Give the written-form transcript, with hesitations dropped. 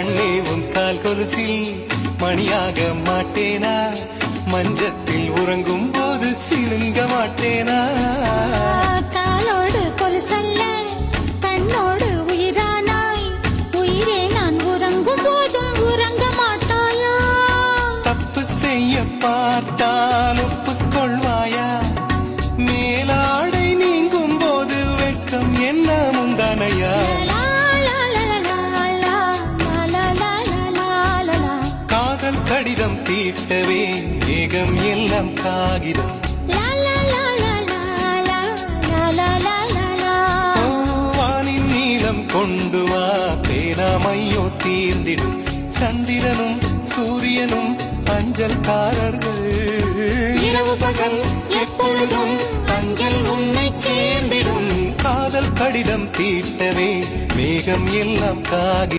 கண்ணே உன் கால் கொலுசில் மணியாக மாட்டேனா, மஞ்சத்தில் உறங்கும் போது சிணுங்க மாட்டேனா. காலோடு கொலுசல்ல கண்ணோடு உயிரானாய், உயிரே நான் உறங்கும் போதும் உறங்க மாட்டாயா. தப்பு செய்ய பார்த்தால் ஒப்புக்கொள்வாயா, மேலாடை நீங்கும் போது வெட்கம் என்ன முந்தானையா. காதல் கடிதம் தீட்டவே மேகம் எல்லாம் காகிதம், வானின் நீளம் கொண்டு வா பேராமையோ தீர்ந்திடும். சந்திரனும் சூரியனும் அஞ்சல்காரர்கள், இரவு பகல் எப்பொழுதும் அஞ்சல் உன்னை சேர்ந்திடும். காதல் கடிதம் தீட்டவே மேகம் எல்லாம் காகிதம்.